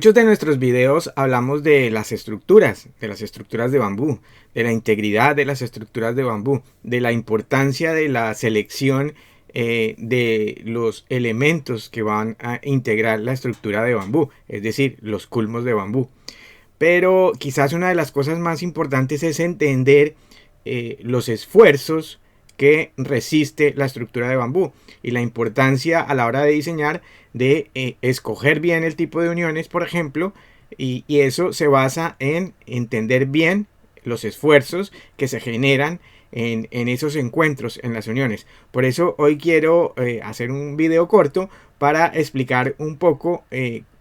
muchos de nuestros videos hablamos de las estructuras de bambú, de la integridad de las estructuras de bambú, de la importancia de la selección de los elementos que van a integrar la estructura de bambú, es decir, los culmos de bambú. Pero quizás una de las cosas más importantes es entender los esfuerzos que resiste la estructura de bambú y la importancia a la hora de diseñar de escoger bien el tipo de uniones, por ejemplo, y eso se basa en entender bien los esfuerzos que se generan en esos encuentros, en las uniones. Por eso hoy quiero hacer un video corto para explicar un poco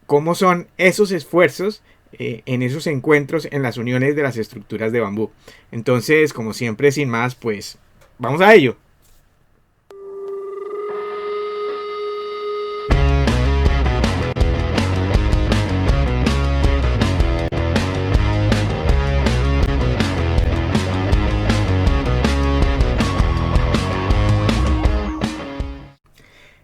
cómo son esos esfuerzos en esos encuentros, en las uniones de las estructuras de bambú. Entonces, como siempre, sin más, pues vamos a ello.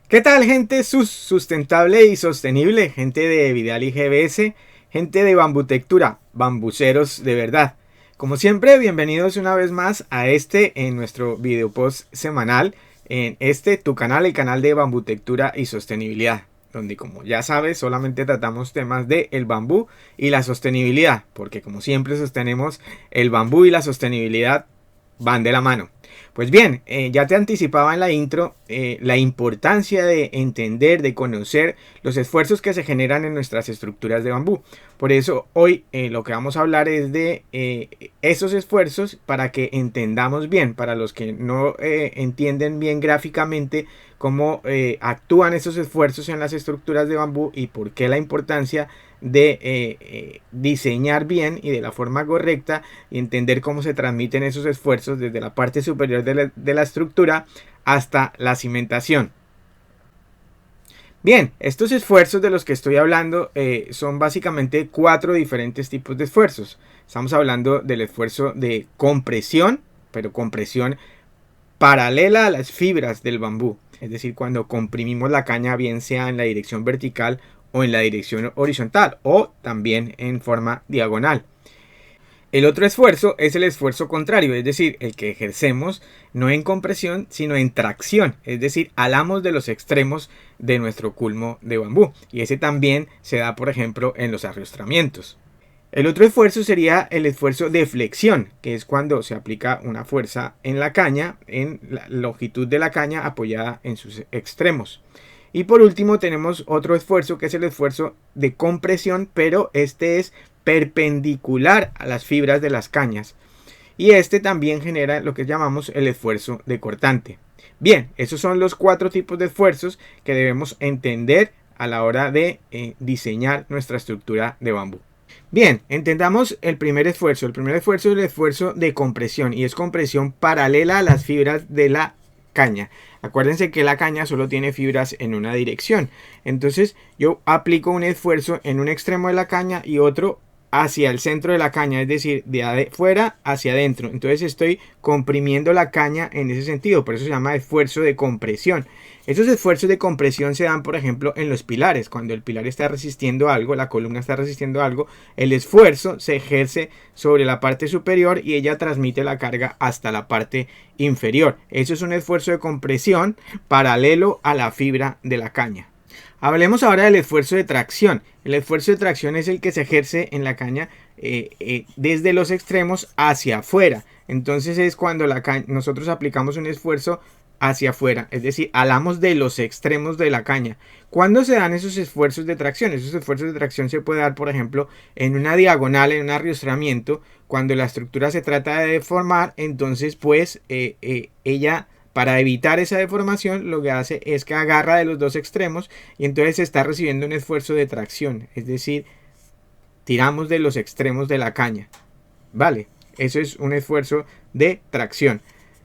¿Qué tal, gente sustentable y sostenible? Gente de Vidal GBS, gente de Bambutectura, bambuceros de verdad. Como siempre, bienvenidos una vez más a en nuestro video post semanal, en tu canal, el canal de Bambutectura y Sostenibilidad, donde, como ya sabes, solamente tratamos temas de el bambú y la sostenibilidad, porque como siempre sostenemos, el bambú y la sostenibilidad van de la mano. Pues bien, ya te anticipaba en la intro la importancia de entender, de conocer los esfuerzos que se generan en nuestras estructuras de bambú. Por eso hoy lo que vamos a hablar es de esos esfuerzos para que entendamos bien, para los que no entienden bien gráficamente cómo actúan esos esfuerzos en las estructuras de bambú y por qué la importancia de diseñar bien y de la forma correcta y entender cómo se transmiten esos esfuerzos desde la parte superior de la estructura hasta la cimentación. Bien, estos esfuerzos de los que estoy hablando son básicamente 4 diferentes tipos de esfuerzos. Estamos hablando del esfuerzo de compresión, pero compresión paralela a las fibras del bambú. Es decir, cuando comprimimos la caña, bien sea en la dirección vertical o en la dirección horizontal o también en forma diagonal. El otro esfuerzo es el esfuerzo contrario, es decir, el que ejercemos no en compresión sino en tracción, es decir, alamos de los extremos de nuestro culmo de bambú, y ese también se da, por ejemplo, en los arrastramientos. El otro esfuerzo sería el esfuerzo de flexión, que es cuando se aplica una fuerza en la caña, en la longitud de la caña apoyada en sus extremos. Y por último tenemos otro esfuerzo que es el esfuerzo de compresión, pero este es perpendicular a las fibras de las cañas. Y este también genera lo que llamamos el esfuerzo de cortante. Bien, esos son los 4 tipos de esfuerzos que debemos entender a la hora de diseñar nuestra estructura de bambú. Bien, entendamos el primer esfuerzo. El primer esfuerzo es el esfuerzo de compresión y es compresión paralela a las fibras de la caña. Acuérdense que la caña solo tiene fibras en una dirección. Entonces yo aplico un esfuerzo en un extremo de la caña y otro hacia el centro de la caña, es decir, de afuera hacia adentro. Entonces estoy comprimiendo la caña en ese sentido, por eso se llama esfuerzo de compresión. Esos esfuerzos de compresión se dan, por ejemplo, en los pilares. Cuando el pilar está resistiendo algo, la columna está resistiendo algo, el esfuerzo se ejerce sobre la parte superior y ella transmite la carga hasta la parte inferior. Eso es un esfuerzo de compresión paralelo a la fibra de la caña. Hablemos ahora del esfuerzo de tracción. El esfuerzo de tracción es el que se ejerce en la caña desde los extremos hacia afuera. Entonces es cuando nosotros aplicamos un esfuerzo hacia afuera, es decir, alamos de los extremos de la caña. ¿Cuándo se dan esos esfuerzos de tracción? Esos esfuerzos de tracción se puede dar, por ejemplo, en una diagonal, en un arrastramiento, cuando la estructura se trata de deformar. Entonces, pues, ella, para evitar esa deformación, lo que hace es que agarra de los dos extremos y entonces está recibiendo un esfuerzo de tracción, es decir, tiramos de los extremos de la caña. Vale, eso es un esfuerzo de tracción,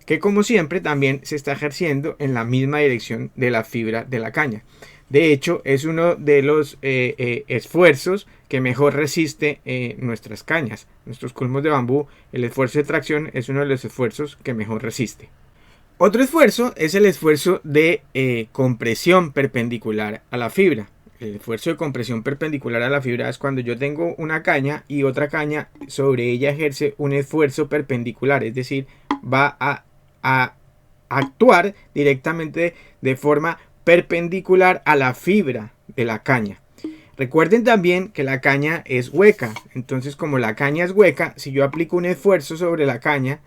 que como siempre también se está ejerciendo en la misma dirección de la fibra de la caña. De hecho, es uno de los esfuerzos que mejor resiste nuestras cañas, nuestros culmos de bambú. El esfuerzo de tracción es uno de los esfuerzos que mejor resiste. Otro esfuerzo es el esfuerzo de compresión perpendicular a la fibra. el esfuerzo de compresión perpendicular a la fibra es cuando yo tengo una caña y otra caña sobre ella ejerce un esfuerzo perpendicular, es decir, va a actuar directamente de forma perpendicular a la fibra de la caña. Recuerden también que la caña es hueca, entonces como la caña es hueca, si yo aplico un esfuerzo sobre la caña,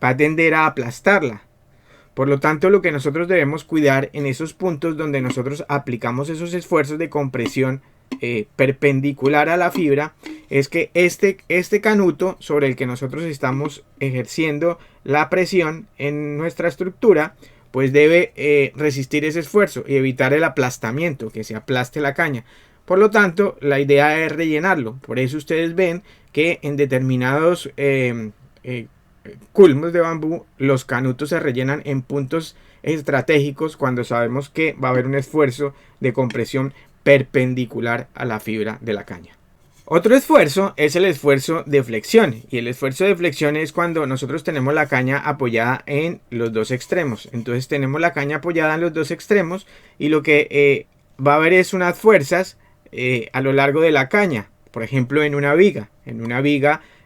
va a tender a aplastarla. Por lo tanto, lo que nosotros debemos cuidar en esos puntos donde nosotros aplicamos esos esfuerzos de compresión perpendicular a la fibra, es que este canuto sobre el que nosotros estamos ejerciendo la presión en nuestra estructura, pues debe resistir ese esfuerzo y evitar el aplastamiento, que se aplaste la caña. Por lo tanto, la idea es rellenarlo. Por eso ustedes ven que en determinados culmos de bambú, los canutos se rellenan en puntos estratégicos cuando sabemos que va a haber un esfuerzo de compresión perpendicular a la fibra de la caña. Otro esfuerzo es el esfuerzo de flexión, y el esfuerzo de flexión es cuando nosotros tenemos la caña apoyada en los dos extremos. Entonces tenemos la caña apoyada en los dos extremos y lo que va a haber es unas fuerzas a lo largo de la caña. Por ejemplo, en una viga.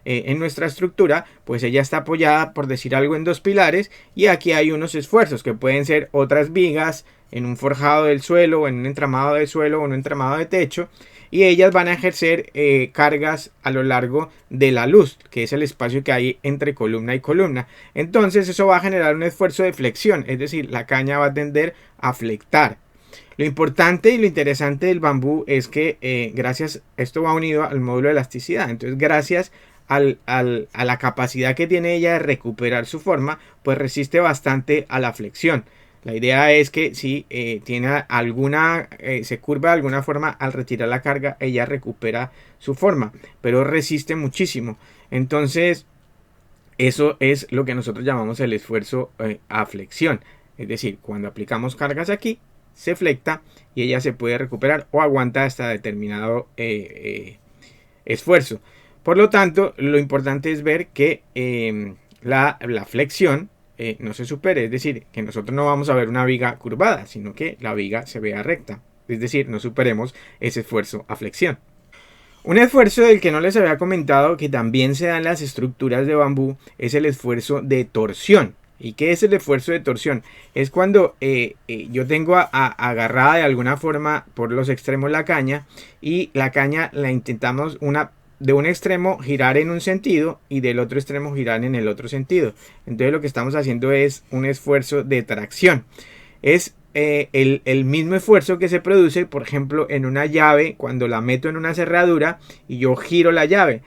En nuestra estructura, pues ella está apoyada, por decir algo, en dos pilares, y aquí hay unos esfuerzos que pueden ser otras vigas en un forjado del suelo, o en un entramado de suelo, o en un entramado de techo, y ellas van a ejercer cargas a lo largo de la luz, que es el espacio que hay entre columna y columna. Entonces eso va a generar un esfuerzo de flexión, es decir, la caña va a tender a flectar. Lo importante y lo interesante del bambú es que esto va unido al módulo de elasticidad. Entonces, gracias a la capacidad que tiene ella de recuperar su forma, pues resiste bastante a la flexión. La idea es que si tiene se curva de alguna forma al retirar la carga, ella recupera su forma, pero resiste muchísimo. Entonces, eso es lo que nosotros llamamos el esfuerzo a flexión. Es decir, cuando aplicamos cargas aquí, se flecta y ella se puede recuperar o aguanta hasta determinado esfuerzo. Por lo tanto, lo importante es ver que la flexión no se supere, es decir, que nosotros no vamos a ver una viga curvada, sino que la viga se vea recta, es decir, no superemos ese esfuerzo a flexión. Un esfuerzo del que no les había comentado, que también se da en las estructuras de bambú, es el esfuerzo de torsión. ¿Y qué es el esfuerzo de torsión? Es cuando yo tengo agarrada de alguna forma por los extremos la caña, y la caña la intentamos de un extremo girar en un sentido y del otro extremo girar en el otro sentido. Entonces lo que estamos haciendo es un esfuerzo de tracción. Es el mismo esfuerzo que se produce, por ejemplo, en una llave cuando la meto en una cerradura y yo giro la llave.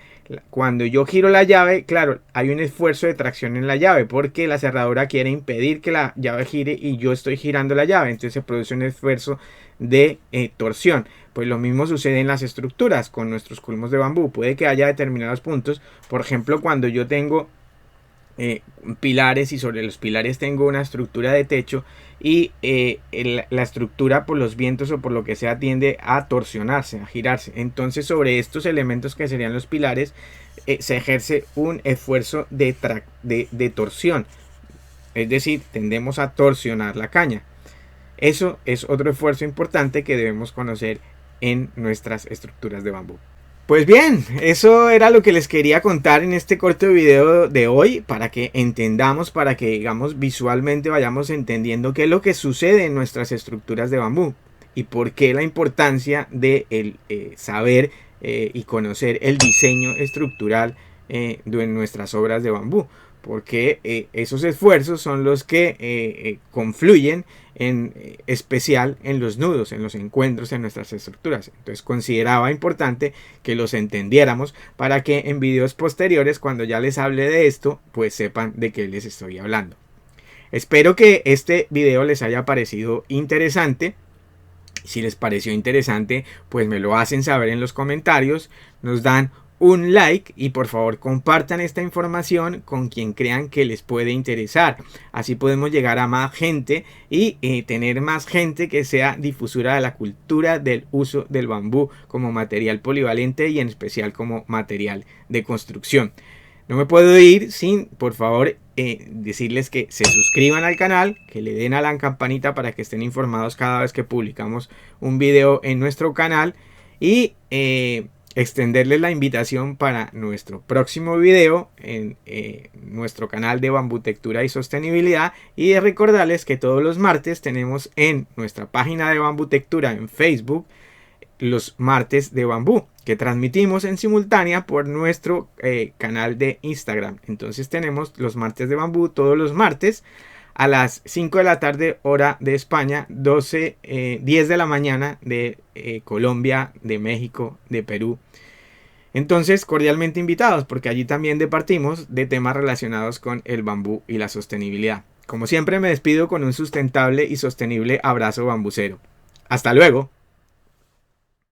Cuando yo giro la llave, claro, hay un esfuerzo de tracción en la llave porque la cerradura quiere impedir que la llave gire y yo estoy girando la llave. Entonces se produce un esfuerzo de torsión. Pues lo mismo sucede en las estructuras con nuestros culmos de bambú. Puede que haya determinados puntos, por ejemplo, cuando yo tengo pilares y sobre los pilares tengo una estructura de techo y la estructura por los vientos o por lo que sea tiende a torsionarse, a girarse. Entonces sobre estos elementos que serían los pilares se ejerce un esfuerzo de torsión, es decir, tendemos a torsionar la caña. Eso es otro esfuerzo importante que debemos conocer en nuestras estructuras de bambú. Pues bien, eso era lo que les quería contar en este corto video de hoy, para que entendamos, para que digamos visualmente vayamos entendiendo qué es lo que sucede en nuestras estructuras de bambú y por qué la importancia de saber y conocer el diseño estructural de nuestras obras de bambú, porque esos esfuerzos son los que confluyen en especial en los nudos, en los encuentros en nuestras estructuras. Entonces consideraba importante que los entendiéramos para que en videos posteriores, cuando ya les hable de esto, pues sepan de qué les estoy hablando. Espero que este video les haya parecido interesante. Si les pareció interesante, pues me lo hacen saber en los comentarios, nos dan un like y por favor compartan esta información con quien crean que les puede interesar. Así podemos llegar a más gente y tener más gente que sea difusora de la cultura del uso del bambú como material polivalente y en especial como material de construcción. No me puedo ir sin, por favor, decirles que se suscriban al canal, que le den a la campanita para que estén informados cada vez que publicamos un video en nuestro canal y extenderles la invitación para nuestro próximo video en nuestro canal de Bambutectura y Sostenibilidad, y de recordarles que todos los martes tenemos en nuestra página de Bambutectura en Facebook los martes de bambú, que transmitimos en simultánea por nuestro canal de Instagram. Entonces tenemos los martes de bambú todos los martes a las 5 de la tarde hora de España, 10 de la mañana de Colombia, de México, de Perú. Entonces, cordialmente invitados, porque allí también departimos de temas relacionados con el bambú y la sostenibilidad. Como siempre, me despido con un sustentable y sostenible abrazo bambucero. Hasta luego.